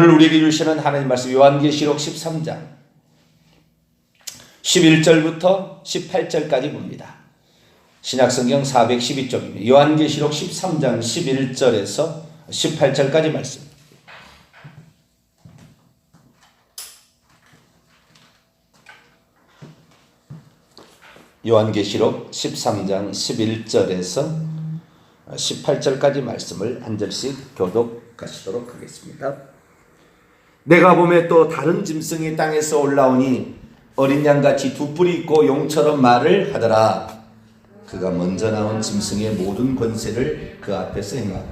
오늘 우리에게 주시는 하나님 말씀 요한계시록 13장 11절부터 18절까지 봅니다. 신약성경 412쪽입니다. 요한계시록 13장 11절에서 18절까지 말씀. 요한계시록 13장 11절에서 18절까지 말씀을 한 절씩 교독하시도록 하겠습니다. 내가 보매 또 다른 짐승이 땅에서 올라오니 어린 양같이 두 뿔이 있고 용처럼 말을 하더라. 그가 먼저 나온 짐승의 모든 권세를 그 앞에서 행하고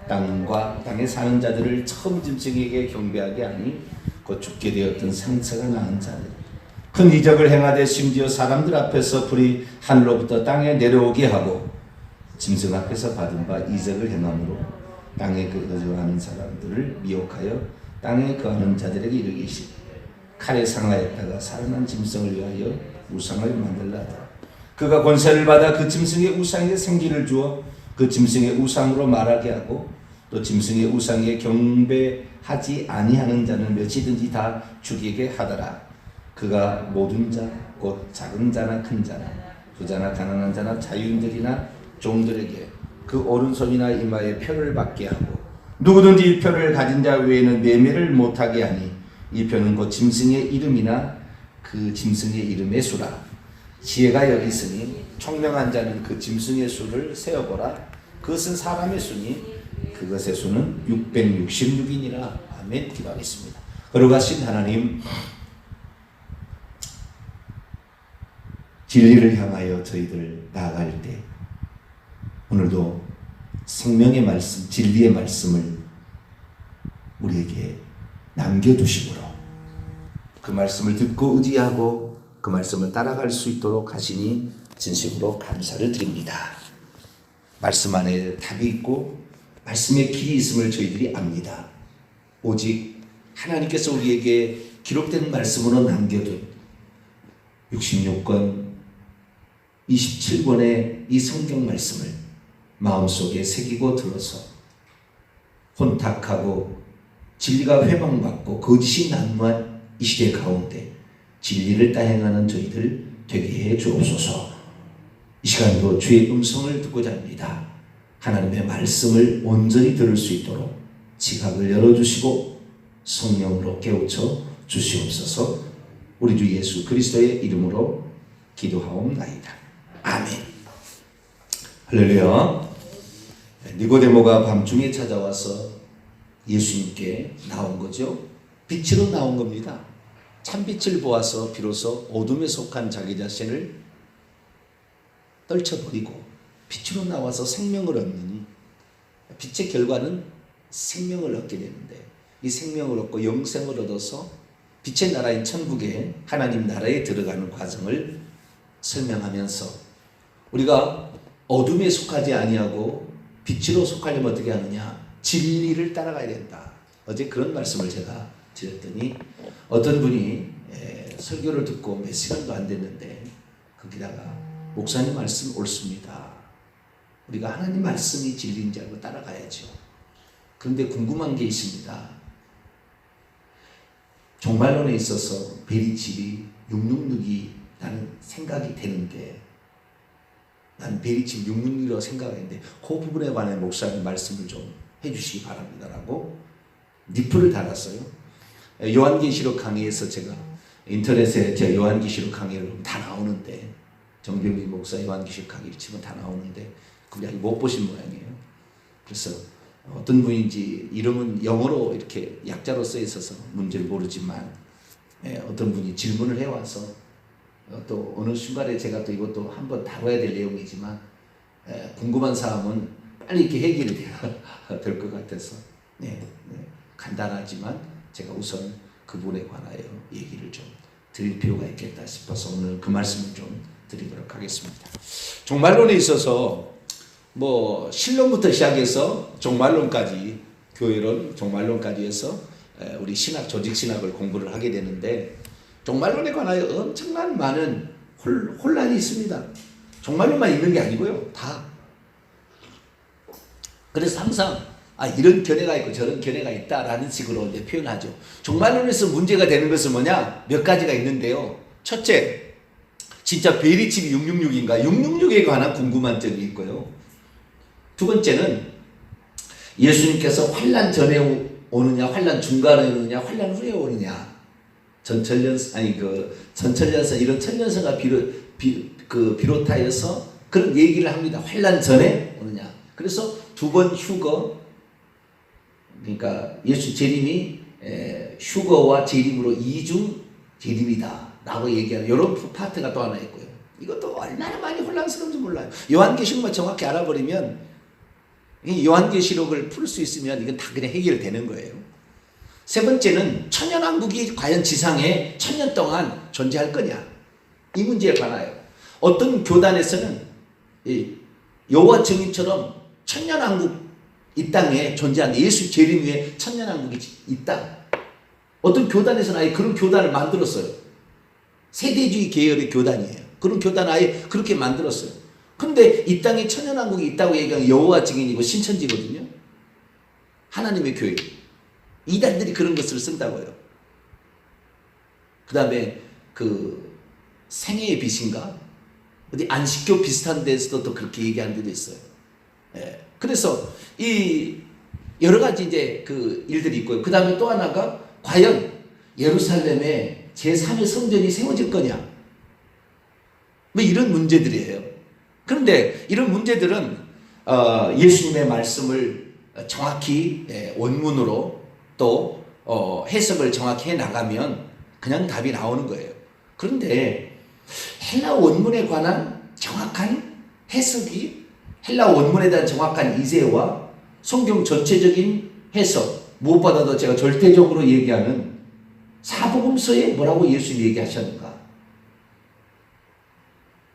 땅과 땅에 사는 자들을 처음 짐승에게 경배하게 하니 곧 죽게 되었던 상처가 나은 자들 큰 이적을 행하되 심지어 사람들 앞에서 불이 하늘로부터 땅에 내려오게 하고 짐승 앞에서 받은 바 이적을 행함으로 땅에 거주하는 사람들을 미혹하여 땅에 거하는 자들에게 이르기시 칼에 상하였다가 살아난 짐승을 위하여 우상을 만들라 하더라. 그가 권세를 받아 그 짐승의 우상에 생기를 주어 그 짐승의 우상으로 말하게 하고 또 짐승의 우상에 경배하지 아니하는 자는 몇이든지 다 죽이게 하더라. 그가 모든 자 곧 작은 자나 큰 자나 부자나 가난한 자나 자유인들이나 종들에게 그 오른손이나 이마에 표를 받게 하고 누구든지 이 표를 가진 자 외에는 매매를 못하게 하니 이 표는 곧 짐승의 이름이나 그 짐승의 이름의 수라. 지혜가 여기 있으니 총명한 자는 그 짐승의 수를 세어보라. 그것은 사람의 수니 그것의 수는 666이니라. 아멘. 기도하겠습니다. 거룩하신 하나님, 진리를 향하여 저희들 나아갈 때 오늘도 생명의 말씀, 진리의 말씀을 우리에게 남겨두심으로 그 말씀을 듣고 의지하고 그 말씀을 따라갈 수 있도록 하시니 진심으로 감사를 드립니다. 말씀 안에 답이 있고 말씀에 길이 있음을 저희들이 압니다. 오직 하나님께서 우리에게 기록된 말씀으로 남겨둔 66권 27권의 이 성경 말씀을 마음속에 새기고 들어서 혼탁하고 진리가 회방받고 거짓이 난무한 이 시대 가운데 진리를 따행하는 저희들 되게 해 주옵소서. 이 시간도 주의 음성을 듣고자 합니다. 하나님의 말씀을 온전히 들을 수 있도록 지각을 열어주시고 성령으로 깨우쳐 주시옵소서. 우리 주 예수 그리스도의 이름으로 기도하옵나이다. 아멘. 할렐루야. 니고데모가 밤중에 찾아와서 예수님께 나온 거죠. 빛으로 나온 겁니다. 참빛을 보아서 비로소 어둠에 속한 자기 자신을 떨쳐버리고 빛으로 나와서 생명을 얻느니 빛의 결과는 생명을 얻게 되는데 이 생명을 얻고 영생을 얻어서 빛의 나라인 천국에 하나님 나라에 들어가는 과정을 설명하면서 우리가 어둠에 속하지 아니하고 빛으로 속하려면 어떻게 하느냐? 진리를 따라가야 된다. 어제 그런 말씀을 제가 드렸더니 어떤 분이 설교를 듣고 몇 시간도 안 됐는데 거기다가 목사님 말씀 옳습니다. 우리가 하나님 말씀이 진리인지 알고 따라가야죠. 그런데 궁금한 게 있습니다. 종말론에 있어서 베리칩이 666이라는 생각이 되는데 난 베리칩 666이라고 생각하는데 그 부분에 관해 목사님 말씀을 좀 해주시기 바랍니다라고 리플을 달았어요. 요한계시록 강의에서 제가 인터넷에 제 요한계시록 강의를 다 나오는데 정병기 목사 요한계시록 강의를 치면 다 나오는데 그분이 아직 못 보신 모양이에요. 그래서 어떤 분인지 이름은 영어로 이렇게 약자로 써 있어서 문제를 모르지만 어떤 분이 질문을 해와서 또 어느 순간에 제가 또 이것도 한번 다뤄야 될 내용이지만 궁금한 사람은 빨리 이렇게 해결이 될 것 같아서 간단하지만 제가 우선 그분에 관하여 얘기를 좀 드릴 필요가 있겠다 싶어서 오늘 그 말씀을 좀 드리도록 하겠습니다. 종말론에 있어서 뭐 신론부터 시작해서 종말론까지 교회론 종말론까지 해서 우리 신학 조직 신학을 공부를 하게 되는데 종말론에 관하여 엄청난 많은 혼란이 있습니다. 종말론만 있는 게 아니고요. 다. 그래서 항상 이런 견해가 있고 저런 견해가 있다라는 식으로 이제 표현하죠. 종말론에서 문제가 되는 것은 뭐냐? 몇 가지가 있는데요. 첫째, 진짜 베리칩이 666인가? 666에 관한 궁금한 점이 있고요. 두 번째는 예수님께서 환난 전에 오느냐, 환난 중간에 오느냐, 환난 후에 오느냐. 전천년선 이런 천년선과 비롯하여서 그런 얘기를 합니다. 환난 전에 오느냐. 그래서 두 번 휴거, 그러니까 예수 재림이 휴거와 재림으로 이중 재림이다 라고 얘기하는 이런 파트가 또 하나 있고요. 이것도 얼마나 많이 혼란스러운지 몰라요. 요한계시록만 정확히 알아버리면, 이 요한계시록을 풀 수 있으면 이건 다 그냥 해결되는 거예요. 세 번째는 천년왕국이 과연 지상에 천년 동안 존재할 거냐, 이 문제에 관하여 어떤 교단에서는 여호와 증인처럼 천년왕국 이 땅에 존재하는 예수 재림 후에 천년왕국이 있다. 어떤 교단에서는 아예 그런 교단을 만들었어요. 세대주의 계열의 교단이에요. 그런 교단을 아예 그렇게 만들었어요. 근데 이 땅에 천년왕국이 있다고 얘기하는 여호와 증인이고 신천지거든요. 하나님의 교회. 이단들이 그런 것을 쓴다고요. 그 다음에 생애의 빛인가? 어디 안식교 비슷한 데서도 또 그렇게 얘기하는 데도 있어요. 그래서 이 여러 가지 이제 일들이 있고요. 그 다음에 또 하나가 과연 예루살렘에 제3의 성전이 세워질 거냐? 뭐 이런 문제들이에요. 그런데 이런 문제들은 예수님의 말씀을 정확히 원문으로 또 해석을 정확히 해나가면 그냥 답이 나오는 거예요. 그런데 헬라 원문에 관한 정확한 해석이, 헬라 원문에 대한 정확한 이해와 성경 전체적인 해석, 무엇보다도 제가 절대적으로 얘기하는 사복음서에 뭐라고 예수님이 얘기하셨는가,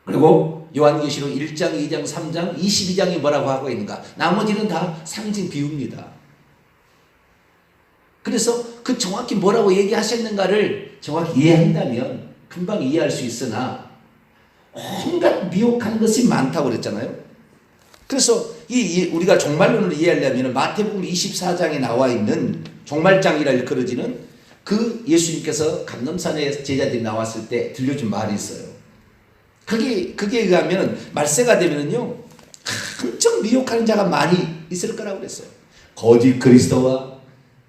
그리고 요한계시록 1장, 2장, 3장, 22장이 뭐라고 하고 있는가, 나머지는 다 상징 비유입니다. 그래서 그 정확히 뭐라고 얘기하셨는가를 정확히 이해한다면 금방 이해할 수 있으나 온갖 미혹한 것이 많다고 그랬잖아요. 그래서 우리가 종말론을 이해하려면 마태복음 24장에 나와 있는 종말장이라 일컬어지는 예수님께서 감람산에 제자들이 나왔을 때 들려준 말이 있어요. 그게 의하면 말세가 되면은요, 한층 미혹하는 자가 많이 있을 거라고 그랬어요. 거짓 그리스도와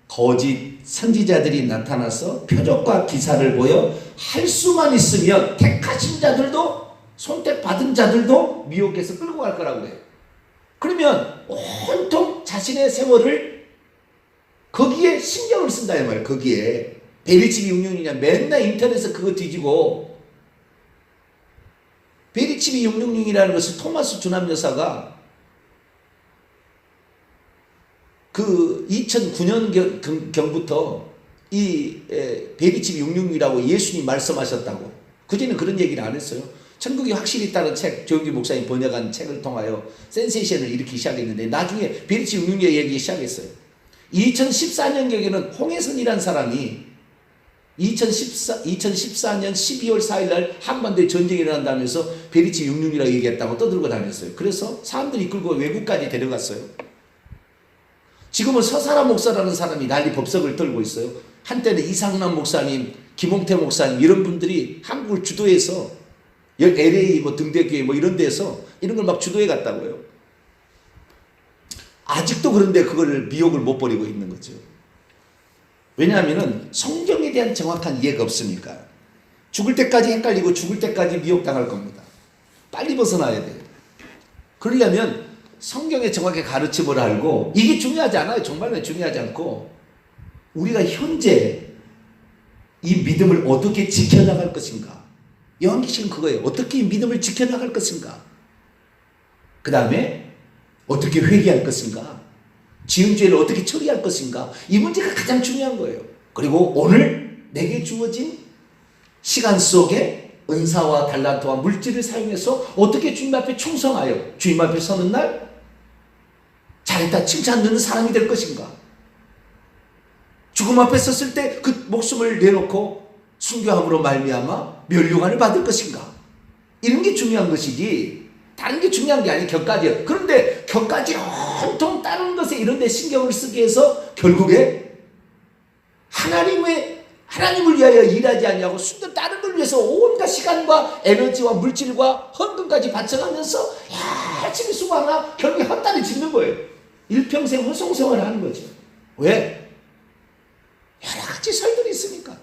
거짓 선지자들이 나타나서 표적과 기사를 보여 할 수만 있으면 택하신 자들도, 선택받은 자들도 미혹해서 끌고 갈 거라고 그래요. 그러면 온통 자신의 세월을 거기에 신경을 쓴다 이 말이에요. 거기에 베리칩이 666이냐 맨날 인터넷에서 그거 뒤지고, 베리칩이 666이라는 것을 토마스 주남 여사가 2009년경부터 이 베리칩이 666이라고 예수님이 말씀하셨다고, 그전에는 그런 얘기를 안 했어요. 천국이 확실히 있다는 책, 조영기 목사님 번역한 책을 통하여 센세이션을 일으키기 시작했는데 나중에 베리칩 666의 얘기 시작했어요. 2014년경에는 홍해선이라는 사람이 2014년 12월 4일 날 한반도에 전쟁이 일어난다면서 베리칩 666이라고 얘기했다고 떠들고 다녔어요. 그래서 사람들이 이끌고 외국까지 데려갔어요. 지금은 서사라 목사라는 사람이 난리 법석을 떨고 있어요. 한때는 이상남 목사님, 김홍태 목사님 이런 분들이 한국을 주도해서 LA 등대교회 이런 데서 이런 걸 막 주도해 갔다고요. 아직도 그런데 그걸 미혹을 못 버리고 있는 거죠. 왜냐하면 성경에 대한 정확한 이해가 없으니까. 죽을 때까지 헷갈리고 죽을 때까지 미혹당할 겁니다. 빨리 벗어나야 돼요. 그러려면 성경의 정확히 가르침을 알고, 이게 중요하지 않아요. 정말 중요하지 않고, 우리가 현재 이 믿음을 어떻게 지켜나갈 것인가. 요한계시록은 그거예요. 어떻게 이 믿음을 지켜나갈 것인가. 그 다음에 어떻게 회개할 것인가. 지은 죄를 어떻게 처리할 것인가. 이 문제가 가장 중요한 거예요. 그리고 오늘 내게 주어진 시간 속에 은사와 달란트와 물질을 사용해서 어떻게 주님 앞에 충성하여 주님 앞에 서는 날 잘했다 칭찬 듣는 사람이 될 것인가. 죽음 앞에 섰을 때 그 목숨을 내놓고 순교함으로 말미암아 멸류관을 받을 것인가. 이런 게 중요한 것이지 다른 게 중요한 게 아니에요. 격까지요. 그런데 격까지 온통 다른 것에 이런 데 신경을 쓰게 해서 결국에 하나님을 위하여 일하지 않냐고 순전 다른 걸 위해서 온갖 시간과 에너지와 물질과 헌금까지 바쳐가면서 열심히 수고하나 결국에 헛다리 짚는 거예요. 일평생 허송세월을 하는 거죠. 왜? 여러 가지 설들이 있으니까.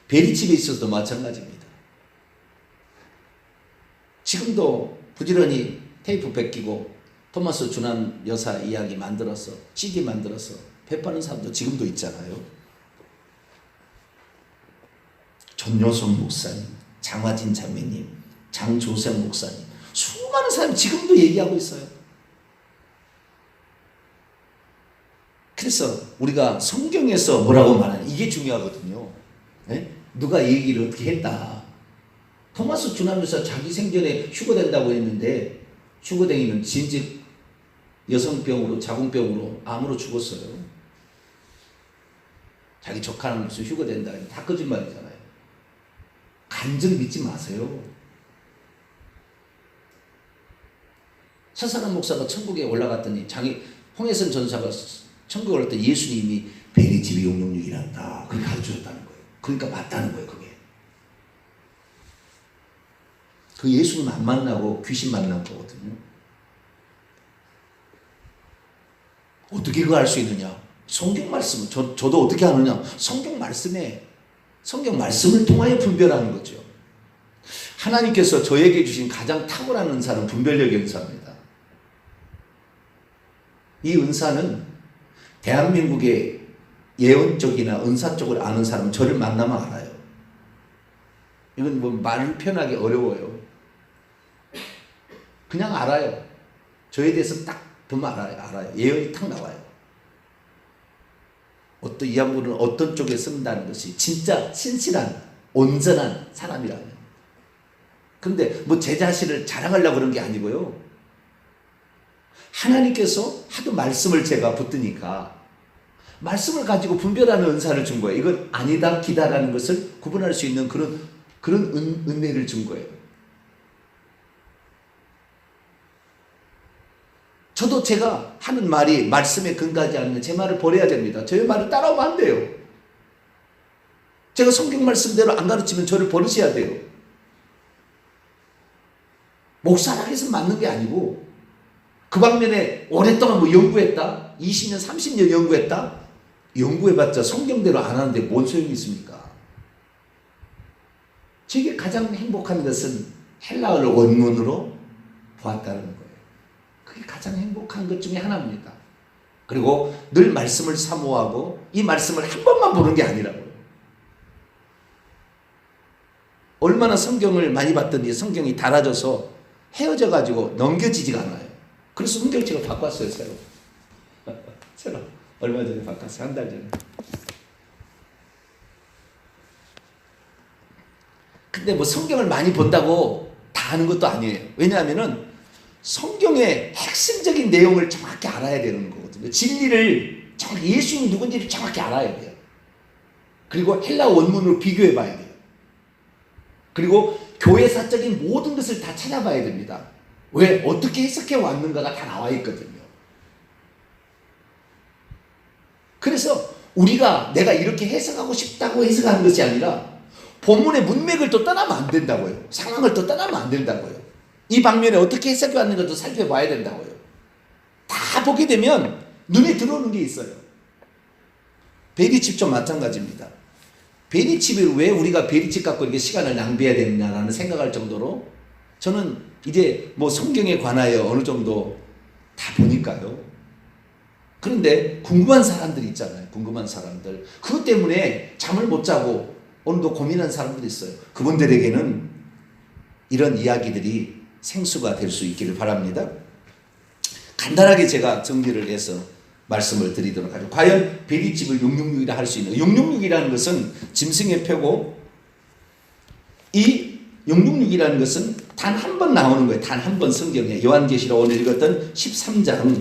베리집에 있어서도 마찬가지입니다. 지금도 부지런히 테이프 베끼고 토마스 주난 여사 이야기 만들어서 CD 만들어서 배파는 사람도 지금도 있잖아요. 전요성 목사님, 장화진 자매님, 장조생 목사님, 수많은 사람이 지금도 얘기하고 있어요. 그래서 우리가 성경에서 뭐라고 말하는 이게 중요하거든요. 네? 누가 얘기를 어떻게 했다. 토마스 주나면서 자기 생전에 휴거된다고 했는데 휴거댕이는 진즉 여성병으로 자궁병으로 암으로 죽었어요. 자기 조카는 무슨 휴거된다. 다 거짓말이잖아요. 간증 믿지 마세요. 서사람 목사가 천국에 올라갔더니 홍해선 전사가 천국에 올라갔더니 예수님이 베리집이 용용육이란다. 그렇게 가르쳐줬다는 거예요. 그러니까 맞다는 거예요. 그게. 그 예수님 안 만나고 귀신 만난 거거든요. 어떻게 그거 알 수 있느냐? 성경 말씀을 저도 어떻게 아느냐? 성경 말씀을 통하여 분별하는 거죠. 하나님께서 저에게 주신 가장 탁월한 은사는 분별력의 은사입니다. 이 은사는 대한민국의 예언 쪽이나 은사 쪽을 아는 사람은 저를 만나면 알아요. 이건 뭐 말을 표현하기 어려워요. 그냥 알아요. 저에 대해서 딱 보면 알아요. 예언이 탁 나와요. 이 한분은 어떤 쪽에 쓴다는 것이 진짜 신실한 온전한 사람이라면. 그런데 뭐 제 자신을 자랑하려고 그런 게 아니고요. 하나님께서 하도 말씀을 제가 붙드니까 말씀을 가지고 분별하는 은사를 준 거예요. 이건 아니다 기다라는 것을 구분할 수 있는 그런 은혜를 준 거예요. 저도 제가 하는 말이 말씀에 근거하지 않는 제 말을 버려야 됩니다. 저의 말을 따라오면 안 돼요. 제가 성경 말씀대로 안 가르치면 저를 버리셔야 돼요. 목사라 해서 맞는 게 아니고 그 방면에 오랫동안 뭐 연구했다? 20년, 30년 연구했다? 연구해봤자 성경대로 안 하는데 뭔 소용이 있습니까? 제게 가장 행복한 것은 헬라어를 원문으로 보았다는 거예요. 그게 가장 행복한 것 중에 하나입니다. 그리고 늘 말씀을 사모하고 이 말씀을 한 번만 보는 게 아니라고요. 얼마나 성경을 많이 봤더니 성경이 달아져서 헤어져가지고 넘겨지지가 않아요. 그래서 성경책을 바꿨어요, 새로. 새로. 얼마 전에 바꿨어요. 한 달 전에. 근데 뭐 성경을 많이 본다고 다 하는 것도 아니에요. 왜냐하면은 성경의 핵심적인 내용을 정확히 알아야 되는 거거든요. 진리를 정확히 예수님이 누군지를 정확히 알아야 돼요. 그리고 헬라 원문으로 비교해 봐야 돼요. 그리고 교회사적인 모든 것을 다 찾아봐야 됩니다. 왜? 어떻게 해석해 왔는가가 다 나와 있거든요. 그래서 우리가 내가 이렇게 해석하고 싶다고 해석하는 것이 아니라 본문의 문맥을 또 떠나면 안 된다고요. 상황을 또 떠나면 안 된다고요. 이 방면에 어떻게 해석해 왔는가도 살펴봐야 된다고요. 다 보게 되면 눈에 들어오는 게 있어요. 베리칩도 마찬가지입니다. 베리칩을 왜 우리가 베리칩 갖고 이렇게 시간을 낭비해야 되느냐라는 생각할 정도로 저는 이제 뭐 성경에 관하여 어느 정도 다 보니까요. 그런데 궁금한 사람들이 있잖아요. 궁금한 사람들. 그것 때문에 잠을 못 자고 오늘도 고민한 사람들이 있어요. 그분들에게는 이런 이야기들이 생수가 될 수 있기를 바랍니다. 간단하게 제가 정리를 해서 말씀을 드리도록 하죠. 과연 베리칩을 666이라 할 수 있는 666이라는 것은 짐승의 표고 이 666이라는 것은 단 한 번 나오는 거예요. 단 한 번 성경에 요한계시록 오늘 읽었던 13장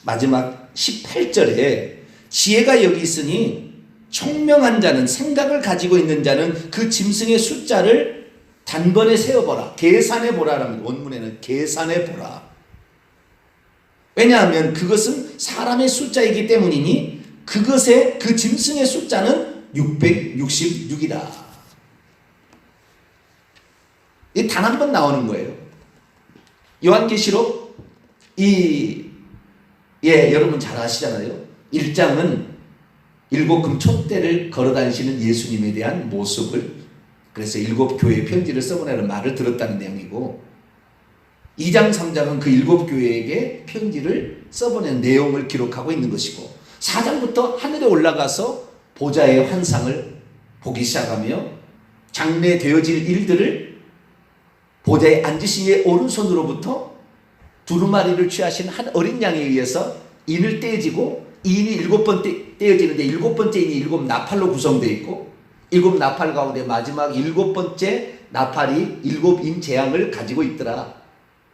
마지막 18절에 지혜가 여기 있으니 총명한 자는 생각을 가지고 있는 자는 그 짐승의 숫자를 단번에 세어보라. 계산해 보라라는 원문에는 계산해 보라. 왜냐하면 그것은 사람의 숫자이기 때문이니 그것의 그 짐승의 숫자는 666이다. 이 단 한 번 나오는 거예요. 요한계시록 여러분 잘 아시잖아요. 1장은 일곱 금 촛대를 걸어다니시는 예수님에 대한 모습을, 그래서 일곱 교회에 편지를 써보내는 말을 들었다는 내용이고, 2장 3장은 그 일곱 교회에게 편지를 써보낸 내용을 기록하고 있는 것이고, 4장부터 하늘에 올라가서 보좌의 환상을 보기 시작하며 장래되어질 일들을 보좌에 앉으신 이의 오른손으로부터 두루마리를 취하신 한 어린 양에 의해서 인을 떼어지고, 이 인이 7번 떼어지는데 7번째 인이 7 나팔로 구성되어 있고, 7 나팔 가운데 마지막 7번째 나팔이 7인 재앙을 가지고 있더라.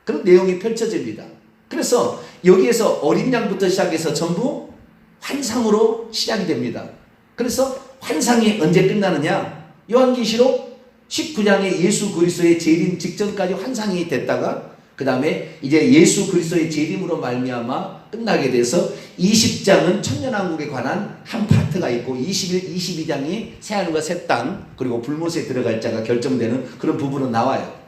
그런 내용이 펼쳐집니다. 그래서 여기에서 어린 양부터 시작해서 전부 환상으로 시작이 됩니다. 그래서 환상이 언제 끝나느냐? 요한계시록 19장에 예수 그리스도의 재림 직전까지 환상이 됐다가 그 다음에 이제 예수 그리스도의 재림으로 말미암아 끝나게 돼서 20장은 천년왕국에 관한 한 파트가 있고 21, 22장이 새하늘과 새 땅 그리고 불못에 들어갈 자가 결정되는 그런 부분은 나와요.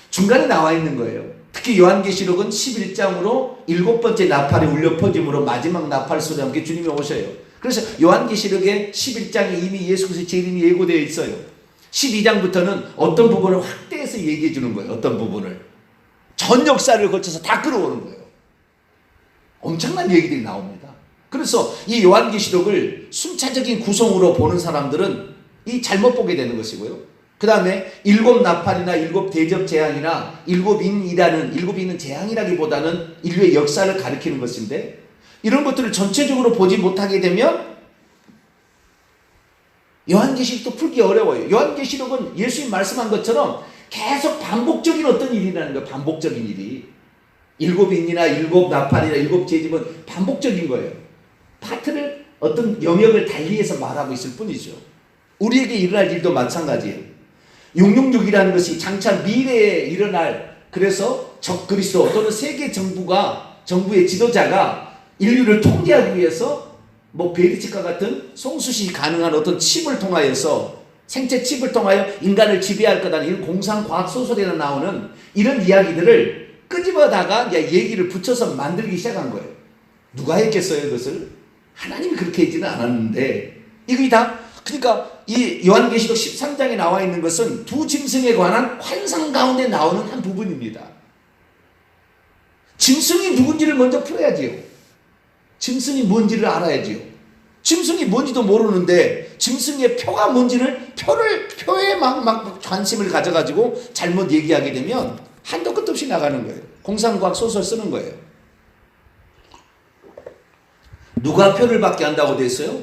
중간에 나와 있는 거예요. 특히 요한계시록은 11장으로 7번째 나팔이 울려 퍼짐으로 마지막 나팔 소리와 함께 주님이 오셔요. 그래서 요한계시록의 11장에 이미 예수 그리스도의 재림이 예고되어 있어요. 12장부터는 어떤 부분을 확대해서 얘기해 주는 거예요. 어떤 부분을. 전 역사를 거쳐서 다 끌어오는 거예요. 엄청난 얘기들이 나옵니다. 그래서 이 요한계시록을 순차적인 구성으로 보는 사람들은 이 잘못 보게 되는 것이고요. 그 다음에 7 나팔이나 7 대접 재앙이나 7인은 재앙이라기보다는 인류의 역사를 가리키는 것인데, 이런 것들을 전체적으로 보지 못하게 되면 요한계시록도 풀기 어려워요. 요한계시록은 예수님 말씀한 것처럼 계속 반복적인 어떤 일이라는 거예요. 반복적인 일이. 7인이나 7 나팔이나 7 재집은 반복적인 거예요. 파트를 어떤 영역을 달리해서 말하고 있을 뿐이죠. 우리에게 일어날 일도 마찬가지예요. 666이라는 것이 장차 미래에 일어날, 그래서 적그리스도 또는 세계 정부의 지도자가 인류를 통제하기 위해서 베리치과 같은 송수시 가능한 어떤 칩을 통하여서, 생체 칩을 통하여 인간을 지배할 거다는 이런 공상과학 소설에나 나오는 이런 이야기들을 끄집어다가 얘기를 붙여서 만들기 시작한 거예요. 누가 했겠어요, 그것을? 하나님이 그렇게 했지는 않았는데, 이게 다, 그러니까 이 요한계시록 13장에 나와 있는 것은 두 짐승에 관한 환상 가운데 나오는 한 부분입니다. 짐승이 누군지를 먼저 풀어야지요. 짐승이 뭔지를 알아야지요. 짐승이 뭔지도 모르는데 짐승의 표가 뭔지를 표에 막 관심을 가져가지고 잘못 얘기하게 되면 한도 끝도 없이 나가는 거예요. 공상과학 소설 쓰는 거예요. 누가 표를 받게 한다고 돼 있어요?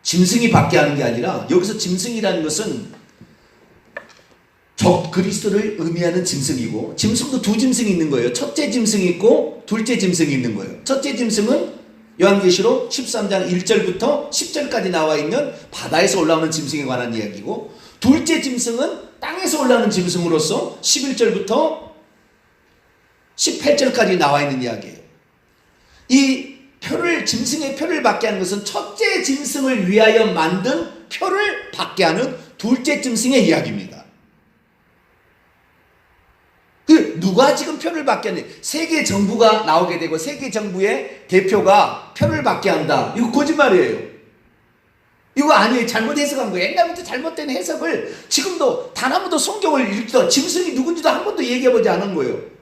짐승이 받게 하는 게 아니라, 여기서 짐승이라는 것은 적 그리스도를 의미하는 짐승이고, 짐승도 두 짐승이 있는 거예요. 첫째 짐승이 있고 둘째 짐승이 있는 거예요. 첫째 짐승은 요한계시록 13장 1절부터 10절까지 나와 있는 바다에서 올라오는 짐승에 관한 이야기고, 둘째 짐승은 땅에서 올라오는 짐승으로서 11절부터 18절까지 나와 있는 이야기예요. 이 짐승의 표를 받게 하는 것은 첫째 짐승을 위하여 만든 표를 받게 하는 둘째 짐승의 이야기입니다. 누가 지금 표를 받게 하는데, 세계 정부가 나오게 되고 세계 정부의 대표가 표를 받게 한다. 이거 거짓말이에요. 이거 아니에요. 잘못 해석한 거예요. 옛날부터 잘못된 해석을 지금도 단 한 번도 성경을 읽다 짐승이 누군지도 한 번도 얘기해보지 않은 거예요.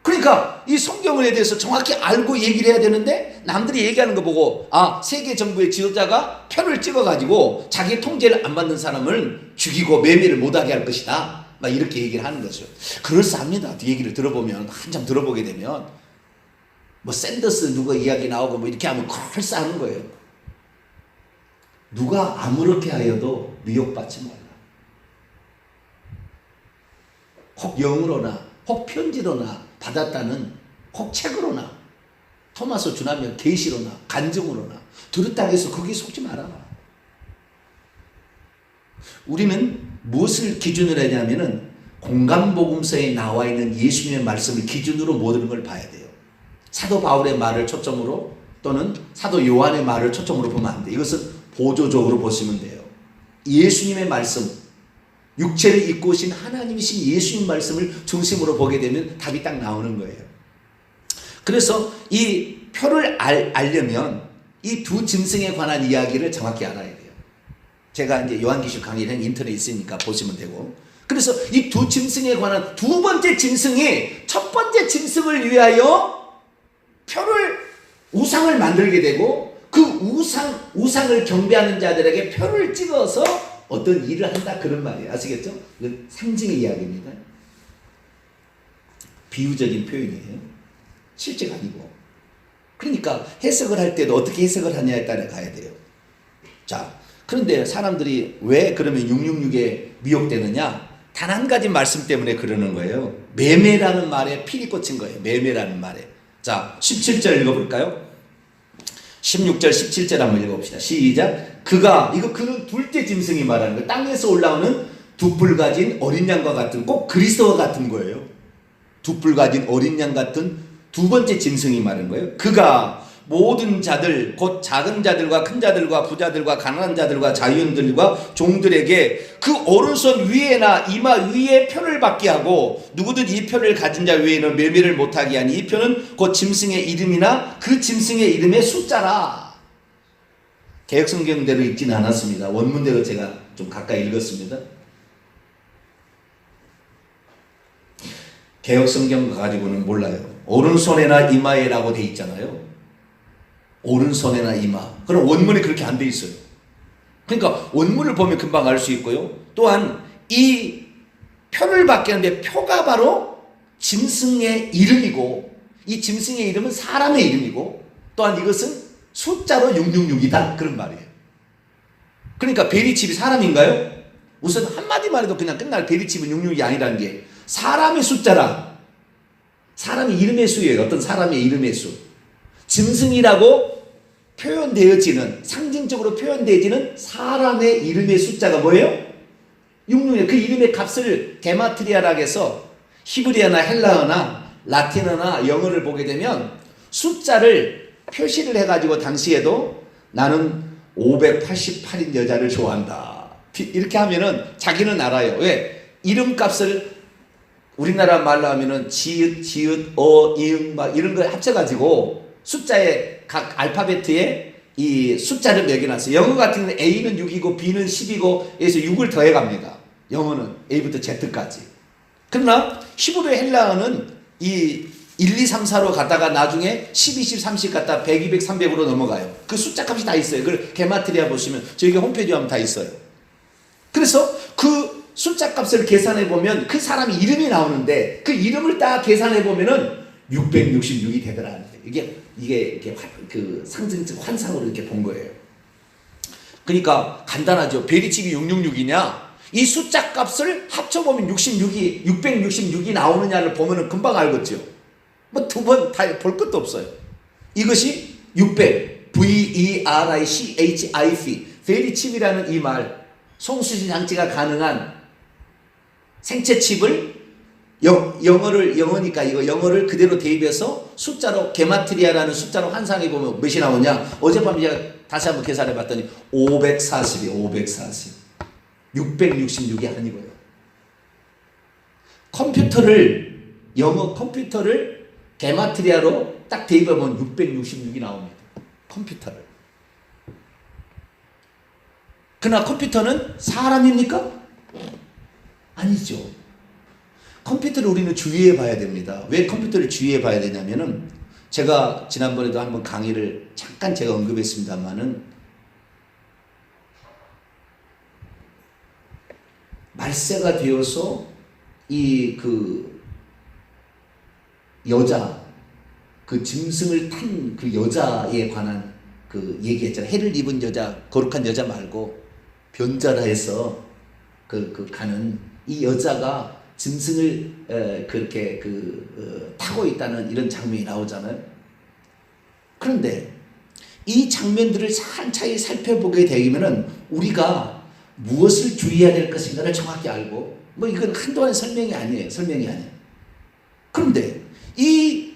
그러니까 이 성경에 대해서 정확히 알고 얘기를 해야 되는데, 남들이 얘기하는 거 보고 세계 정부의 지도자가 표를 찍어가지고 자기 통제를 안 받는 사람을 죽이고 매매를 못하게 할 것이다, 막 이렇게 얘기를 하는 거죠. 그럴싸합니다. 그 얘기를 들어보면, 한참 들어보게 되면 샌더스 누가 이야기 나오고 이렇게 하면 그럴싸한 거예요. 누가 아무렇게 하여도 미혹받지 말라. 혹 영으로나 혹 편지로나 받았다는, 혹 책으로나, 토마스 주나면 계시로나 간증으로나 들었다고 해서 거기에 속지 말아라. 우리는 무엇을 기준으로 하냐면은 공간복음서에 나와 있는 예수님의 말씀을 기준으로 모든 걸 봐야 돼요. 사도 바울의 말을 초점으로 또는 사도 요한의 말을 초점으로 보면 안 돼요. 이것은 보조적으로 보시면 돼요. 예수님의 말씀, 육체를 입고 오신 하나님이신 예수님 말씀을 중심으로 보게 되면 답이 딱 나오는 거예요. 그래서 이 표를 알려면 이 두 짐승에 관한 이야기를 정확히 알아야 돼요. 제가 이제 요한계시록 강의는 인터넷에 있으니까 보시면 되고, 그래서 이 두 짐승에 관한 두 번째 짐승이 첫 번째 짐승을 위하여 표를 우상을 만들게 되고, 그 우상을 경배하는 자들에게 표를 찍어서 어떤 일을 한다, 그런 말이에요. 아시겠죠? 이건 상징의 이야기입니다. 비유적인 표현이에요. 실제가 아니고. 그러니까 해석을 할 때도 어떻게 해석을 하냐에 따라 가야 돼요. 자, 그런데 사람들이 왜 그러면 666에 미혹되느냐? 단 한 가지 말씀 때문에 그러는 거예요. 매매라는 말에 필이 꽂힌 거예요. 매매라는 말에. 자, 17절 읽어볼까요? 16절 17절 한번 읽어봅시다. 시작. 그는 둘째 짐승이 말하는 거예요. 땅에서 올라오는 두 뿔 가진 어린 양과 같은, 꼭 그리스도와 같은 거예요. 두 뿔 가진 어린 양 같은 두 번째 짐승이 말하는 거예요. 그가 모든 자들, 곧 작은 자들과 큰 자들과 부자들과 가난한 자들과 자유인들과 종들에게 그 오른손 위에나 이마 위에 표를 받게 하고, 누구든 이 표를 가진 자 외에는 매매를 못하게 하니 이 표는 곧 짐승의 이름이나 그 짐승의 이름의 숫자라. 개역성경대로 읽지는 않았습니다. 원문대로 제가 좀 가까이 읽었습니다. 개역성경 가지고는 몰라요. 오른손에나 이마에라고 돼 있잖아요. 오른손에나 이마. 그럼 원문이 그렇게 안 돼 있어요. 그러니까 원문을 보면 금방 알 수 있고요. 또한 이 표를 받게 하는데 표가 바로 짐승의 이름이고, 이 짐승의 이름은 사람의 이름이고, 또한 이것은 숫자로 666이다, 그런 말이에요. 그러니까 베리칩이 사람인가요? 우선 한마디만 해도 그냥 끝날 베리칩은 66이 아니라는 게, 사람의 숫자라. 사람의 이름의 수예요. 어떤 사람의 이름의 수. 짐승이라고 표현되어지는, 상징적으로 표현되어지는 사람의 이름의 숫자가 뭐예요? 66이에요. 그 이름의 값을 게마트리아라고 해서 히브리어나 헬라어나 라틴어나 영어를 보게 되면 숫자를 표시를 해가지고 당시에도 나는 588인 여자를 좋아한다, 이렇게 하면은 자기는 알아요. 왜? 이름값을 우리나라 말로 하면은 지읒, 이응 막 이런 걸 합쳐가지고 숫자의 각 알파베트에 이 숫자를 매겨놨어요. 영어 같은 경우는 A는 6이고 B는 10이고 해서 6을 더해갑니다. 영어는 A부터 Z까지. 그러나 히브리 헬라어는 이 1, 2, 3, 4로 갔다가 나중에 10, 20, 30 갔다 100, 200, 300으로 넘어가요. 그 숫자 값이 다 있어요. 그걸 게마트리아 보시면 저희 홈페이지 하면 다 있어요. 그래서 그 숫자 값을 계산해 보면 그 사람 이름이 나오는데, 그 이름을 딱 계산해 보면은 666이 되더라. 이게 그 상징적 환상으로 이렇게 본 거예요. 그러니까 간단하죠. 베리칩이 666이냐? 이 숫자 값을 합쳐보면 666이 나오느냐를 보면은 금방 알겠죠. 뭐 두 번 다 볼 것도 없어요. 이것이 600, VERICHIP, 베리칩이라는 이 말, 송수신 장치가 가능한 생체 칩을 영어니까 이거 영어를 그대로 대입해서 숫자로 게마트리아라는 숫자로 환상해 보면 몇이 나오냐? 어젯밤 제가 다시 한번 계산해 봤더니 540이에요. 540. 666이 아니고요. 영어 컴퓨터를 게마트리아로 딱 대입하면 666이 나옵니다. 컴퓨터를. 그러나 컴퓨터는 사람입니까? 아니죠. 컴퓨터를 우리는 주의해 봐야 됩니다. 왜 컴퓨터를 주의해 봐야 되냐면은, 제가 지난번에도 한번 강의를 잠깐 제가 언급했습니다만은, 말세가 되어서 그 짐승을 탄 그 여자에 관한 그 얘기했잖아요. 해를 입은 여자, 거룩한 여자 말고 변자라 해서 가는 이 여자가 짐승을 그렇게 타고 있다는 이런 장면이 나오잖아요. 그런데 이 장면들을 찬찬히 살펴보게 되면은 우리가 무엇을 주의해야 될 것인가를 정확히 알고, 뭐 이건 한동안 설명이 아니에요. 그런데 이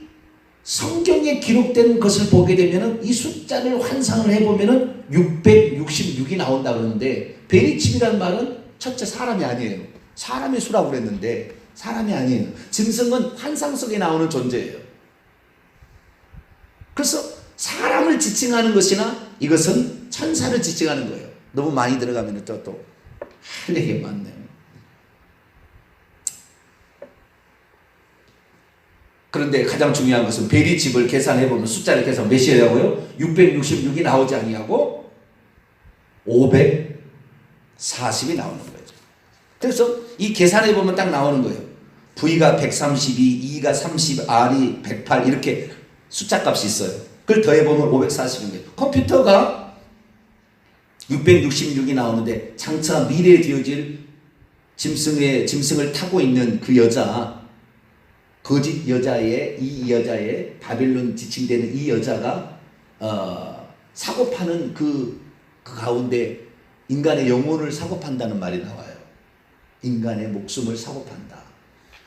성경에 기록된 것을 보게 되면은 이 숫자를 환상을 해보면은 666이 나온다 그러는데, 베리칩이라는 말은 첫째 사람이 아니에요. 사람의 수라고 그랬는데 사람이 아니에요. 짐승은 환상 속에 나오는 존재예요. 그래서 사람을 지칭하는 것이나 이것은 천사를 지칭하는 거예요. 너무 많이 들어가면 또 할 얘기가 많네요. 그런데 가장 중요한 것은 베리칩을 계산해보면 숫자를 계산 몇이라고요? 666이 나오지 아니하고 540이 나오는 거예요. 그래서 이 계산해보면 딱 나오는 거예요. V가 132, E가 30, R이 108 이렇게 숫자 값이 있어요. 그걸 더해보면 540입니다. 컴퓨터가 666이 나오는데 장차 미래에 되어질 짐승을 타고 있는 그 여자, 거짓 여자의, 이 여자의 바벨론 지칭되는 이 여자가 사고 파는 그 가운데 인간의 영혼을 사고 판다는 말이 나와요. 인간의 목숨을 사고 판다.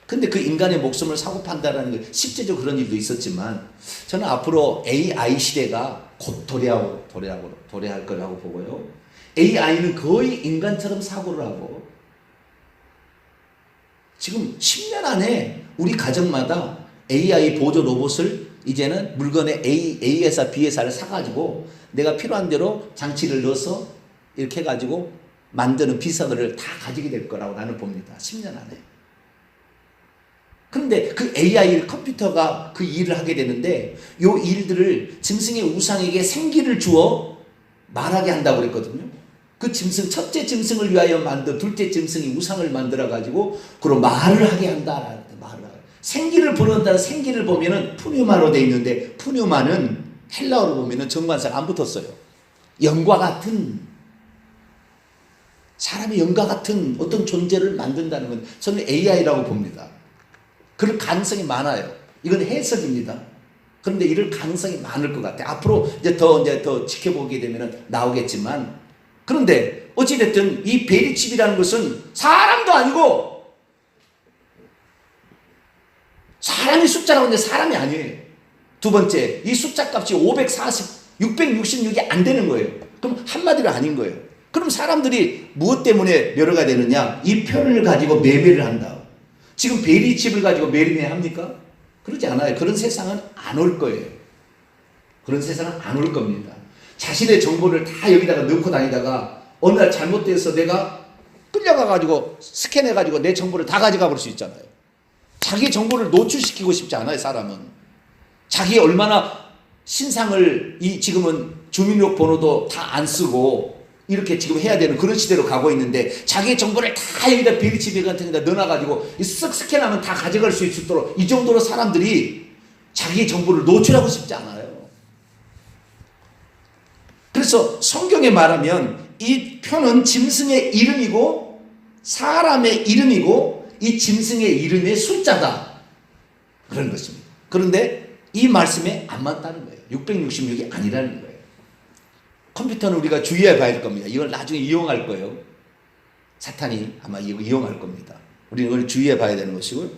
근데 그 인간의 목숨을 사고 판다라는 게 실제적으로 그런 일도 있었지만, 저는 앞으로 AI 시대가 곧 도래할 거라고 보고요. AI는 거의 인간처럼 사고를 하고, 지금 10년 안에 우리 가정마다 AI 보조 로봇을 이제는 물건에 A 회사, B 회사를 사가지고 내가 필요한 대로 장치를 넣어서 이렇게 해가지고 만드는 비서들을 다 가지게 될 거라고 나는 봅니다. 10년 안에. 그런데 그 AI 컴퓨터가 그 일을 하게 되는데, 요 일들을 짐승의 우상에게 생기를 주어 말하게 한다고 그랬거든요. 그 짐승, 첫째 짐승을 위하여 만든 둘째 짐승이 우상을 만들어 가지고 그런 말을 하게 한다. 생기를 불어넣는다는 생기를 보면은 푸뉴마로 되어 있는데, 푸뉴마는 헬라어로 보면은 정관사가 안 붙었어요. 영과 같은, 사람의 영과 같은 어떤 존재를 만든다는 건 저는 AI라고 봅니다. 그럴 가능성이 많아요. 이건 해석입니다. 그런데 이럴 가능성이 많을 것 같아요. 앞으로 이제 더 지켜보게 되면 나오겠지만, 그런데 어찌됐든 이 베리칩이라는 것은 사람도 아니고 사람의 숫자라고 하는데 사람이 아니에요. 두 번째, 이 숫자 값이 666이 안 되는 거예요. 그럼 한마디로 아닌 거예요. 그럼 사람들이 무엇 때문에 멸어가 되느냐? 이 표를 가지고 매매를 한다. 지금 베리칩을 가지고 매매 합니까? 그러지 않아요. 그런 세상은 안 올 거예요. 그런 세상은 안 올 겁니다. 자신의 정보를 다 여기다가 넣고 다니다가 어느 날 잘못돼서 내가 끌려가가지고 스캔해가지고 내 정보를 다 가져가 볼 수 있잖아요. 자기 정보를 노출시키고 싶지 않아요, 사람은. 자기 얼마나 신상을, 지금은 주민등록번호도 다 안 쓰고 이렇게 지금 해야 되는 그런 시대로 가고 있는데, 자기의 정보를 다 여기다 베리칩 같은 데다 넣어놔가지고 쓱 스캔하면 다 가져갈 수 있도록, 이 정도로 사람들이 자기의 정보를 노출하고 싶지 않아요. 그래서 성경에 말하면 이 표는 짐승의 이름이고 사람의 이름이고 이 짐승의 이름의 숫자다, 그런 것입니다. 그런데 이 말씀에 안 맞다는 거예요. 666이 아니라는 거예요. 컴퓨터는 우리가 주의해 봐야 할 겁니다. 이걸 나중에 이용할 거예요. 사탄이 아마 이용할 겁니다. 우리는 이걸 주의해 봐야 되는 것이고요.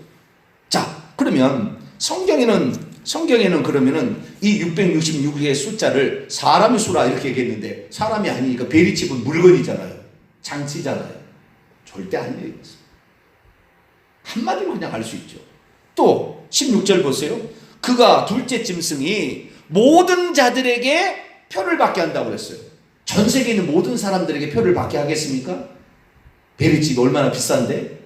자, 그러면 성경에는 그러면은 이 666의 숫자를 사람의 수라 이렇게 얘기했는데, 사람이 아니니까 베리칩은 물건이잖아요. 장치잖아요. 절대 아니에요. 한마디로 그냥 알 수 있죠. 또 16절 보세요. 그가 둘째 짐승이 모든 자들에게 표를 받게 한다고 그랬어요. 전 세계에 있는 모든 사람들에게 표를 받게 하겠습니까? 베리칩이 얼마나 비싼데?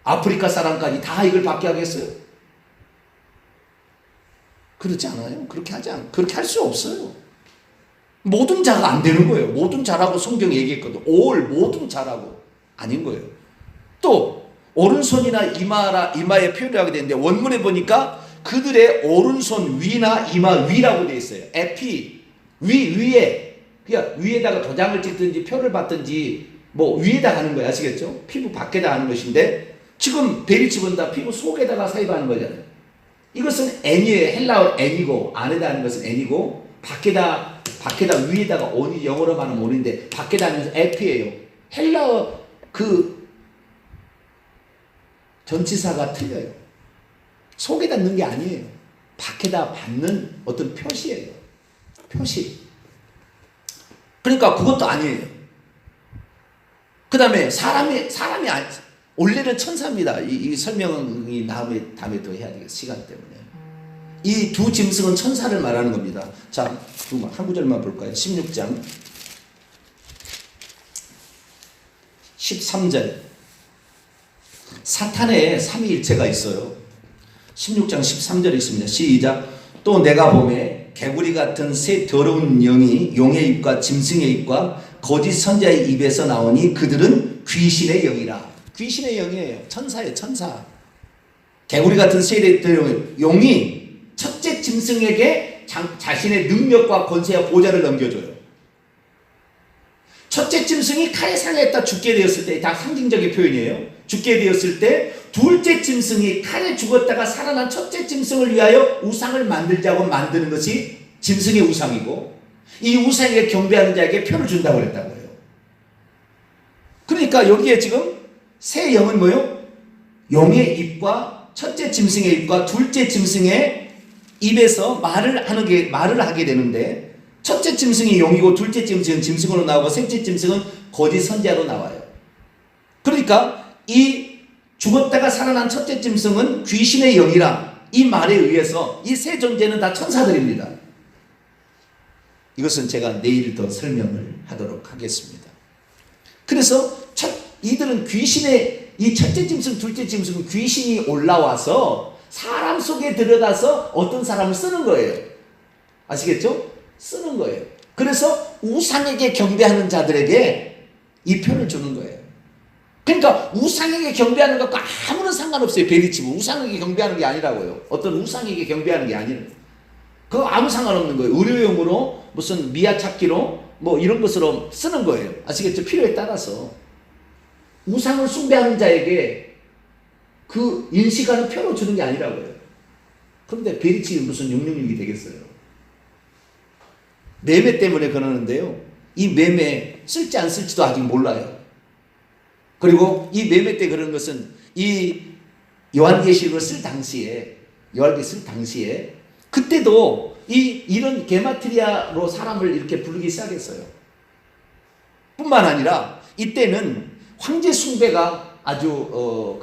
아프리카 사람까지 다 이걸 받게 하겠어요? 그렇지 않아요. 그렇게 할 수 없어요. 모든 자가 안 되는 거예요. 모든 자라고 성경이 얘기했거든. 모든 자라고 아닌 거예요. 또 오른손이나 이마에 표를 하게 되는데, 원문에 보니까 그들의 오른손 위나 이마 위라고 되어 있어요. 에피, 위에, 그냥 위에다가 도장을 찍든지 표를 받든지 뭐 위에다 하는 거예요. 아시겠죠? 피부 밖에다 하는 것인데, 지금 베리칩은 다 피부 속에다가 삽입하는 거잖아요. 이것은 N이에요. 헬라어 N이고, 안에다 하는 것은 N이고, 밖에다 밖에다 위에다가 온이 영어로 말하면 온인데 밖에다 하면서 에피예요. 헬라어 그 전치사가 틀려요. 속에다 넣는 게 아니에요. 밖에다 받는 어떤 표시예요. 표시. 그러니까 그것도 아니에요. 그 다음에 사람이 아니, 원래는 천사입니다. 이 설명이 다음에 더 해야 되겠어요. 시간 때문에. 이 두 짐승은 천사를 말하는 겁니다. 자, 한 구절만 볼까요? 16장 13절. 사탄의 삼위일체가 있어요. 16장 13절에 있습니다. 시작. 또 내가 보매 개구리 같은 새 더러운 영이 용의 입과 짐승의 입과 거짓 선자의 입에서 나오니 그들은 귀신의 영이라. 귀신의 영이에요. 천사예요. 천사. 개구리 같은 새 더러운 용이 첫째 짐승에게 자신의 능력과 권세와 보좌를 넘겨줘요. 첫째 짐승이 칼에 상했다 죽게 되었을 때, 다 상징적인 표현이에요. 죽게 되었을 때 둘째 짐승이 칼에 죽었다가 살아난 첫째 짐승을 위하여 우상을 만들자고 만드는 것이 짐승의 우상이고, 이 우상에 경배하는 자에게 표를 준다고 그랬다고 해요. 그러니까 여기에 지금 새 영은 뭐예요? 용의 입과 첫째 짐승의 입과 둘째 짐승의 입에서 말을 하게 되는데, 첫째 짐승이 용이고 둘째 짐승은 짐승으로 나오고 셋째 짐승은 거짓 선지자로 나와요. 그러니까 이 죽었다가 살아난 첫째 짐승은 귀신의 영이라, 이 말에 의해서 이 세 존재는 다 천사들입니다. 이것은 제가 내일 더 설명을 하도록 하겠습니다. 그래서 이들은 이 첫째 짐승, 둘째 짐승은 귀신이 올라와서 사람 속에 들어가서 어떤 사람을 쓰는 거예요. 아시겠죠? 쓰는 거예요. 그래서 우상에게 경배하는 자들에게 이 표를 주는 거예요. 그러니까 우상에게 경배하는 것과 아무런 상관없어요. 베리치고 우상에게 경배하는 게 아니라고요. 어떤 우상에게 경배하는 게 아니에요. 그거 아무 상관없는 거예요. 의료용으로 무슨 미아 찾기로 뭐 이런 것으로 쓰는 거예요. 아시겠죠? 필요에 따라서. 우상을 숭배하는 자에게 그 인식하는 표로 주는 게 아니라고요. 그런데 베리치는 무슨 666이 되겠어요. 매매 때문에 그러는데요. 이 매매 쓸지 안 쓸지도 아직 몰라요. 그리고 이 매매 때 그런 것은 이 요한계시록을 쓸 당시에 그때도 이런 게마트리아로 사람을 이렇게 부르기 시작했어요. 뿐만 아니라 이때는 황제 숭배가 아주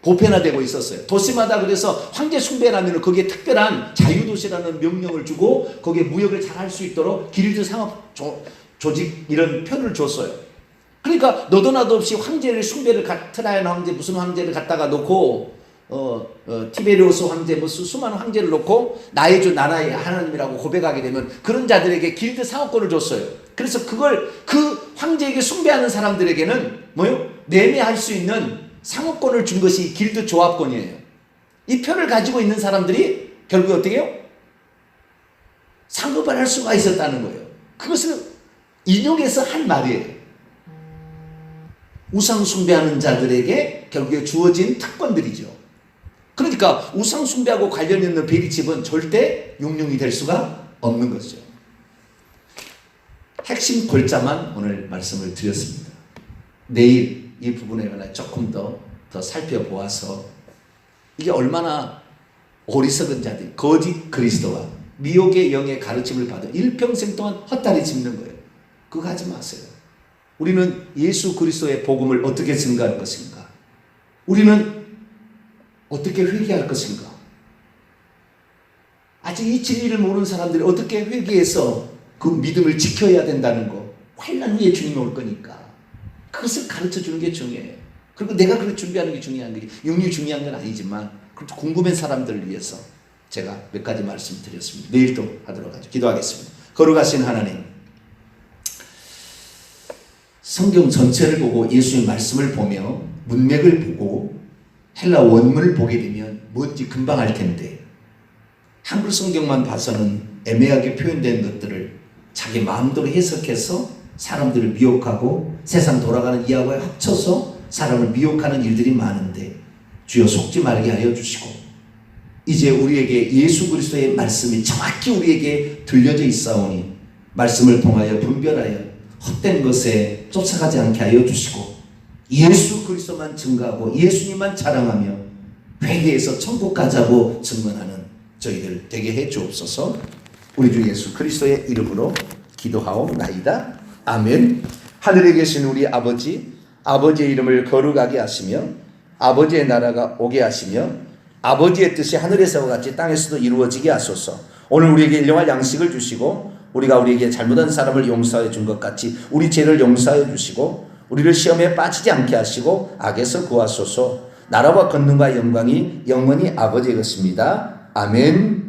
보편화되고 있었어요. 도시마다 그래서 황제 숭배라면 거기에 특별한 자유도시라는 명령을 주고 거기에 무역을 잘 할 수 있도록 길드 상업 조직 이런 표를 줬어요. 그러니까 너도 나도 없이 황제를 숭배를 트라이안 황제 무슨 황제를 갖다가 놓고 티베리우스 황제 뭐 수많은 황제를 놓고 나의 주 나라의 하나님이라고 고백하게 되면 그런 자들에게 길드 상업권을 줬어요. 그래서 그걸 그 황제에게 숭배하는 사람들에게는 뭐요? 매매할 수 있는 상업권을 준 것이 길드 조합권이에요. 이 표를 가지고 있는 사람들이 결국 어떻게 해요? 상급을 할 수가 있었다는 거예요. 그것을 인용해서 한 말이에요. 우상 숭배하는 자들에게 결국에 주어진 특권들이죠. 그러니까 우상 숭배하고 관련 있는 베리칩은 절대 용용이 될 수가 없는 것이죠. 핵심 골자만 오늘 말씀을 드렸습니다. 내일 이 부분에 관해 조금 더 살펴보아서 이게 얼마나 어리석은 자들, 거짓 그리스도와 미혹의 영의 가르침을 받은 일평생 동안 헛다리 짚는 거예요. 그거 하지 마세요. 우리는 예수 그리스도의 복음을 어떻게 증거할 것인가? 우리는 어떻게 회개할 것인가? 아직 이 진리를 모르는 사람들이 어떻게 회개해서 그 믿음을 지켜야 된다는 거. 환난 후에 주님이 올 거니까. 그것을 가르쳐 주는 게 중요해요. 그리고 내가 그걸 준비하는 게 중요한 게 육류 중요한 건 아니지만 그래도 궁금한 사람들을 위해서 제가 몇 가지 말씀드렸습니다. 내일 또 하도록 하죠. 기도하겠습니다. 거룩하신 하나님, 성경 전체를 보고 예수의 말씀을 보며 문맥을 보고 헬라 원문을 보게 되면 뭔지 금방 알 텐데 한글 성경만 봐서는 애매하게 표현된 것들을 자기 마음대로 해석해서 사람들을 미혹하고 세상 돌아가는 이야기와 합쳐서 사람을 미혹하는 일들이 많은데 주여 속지 말게 하여 주시고 이제 우리에게 예수 그리스도의 말씀이 정확히 우리에게 들려져 있사오니 말씀을 통하여 분별하여 헛된 것에 쫓아가지 않게 하여 주시고 예수 그리스도만 증거하고 예수님만 자랑하며 회개해서 천국 가자고 증언하는 저희들 되게 해 주옵소서. 우리 주 예수 그리스도의 이름으로 기도하옵나이다. 아멘. 하늘에 계신 우리 아버지, 아버지의 이름을 거룩하게 하시며 아버지의 나라가 오게 하시며 아버지의 뜻이 하늘에서와 같이 땅에서도 이루어지게 하소서. 오늘 우리에게 일용할 양식을 주시고 우리가 우리에게 잘못한 사람을 용서해 준 것 같이 우리 죄를 용서해 주시고 우리를 시험에 빠지지 않게 하시고 악에서 구하소서. 나라와 권능과 영광이 영원히 아버지의 것입니다. 아멘.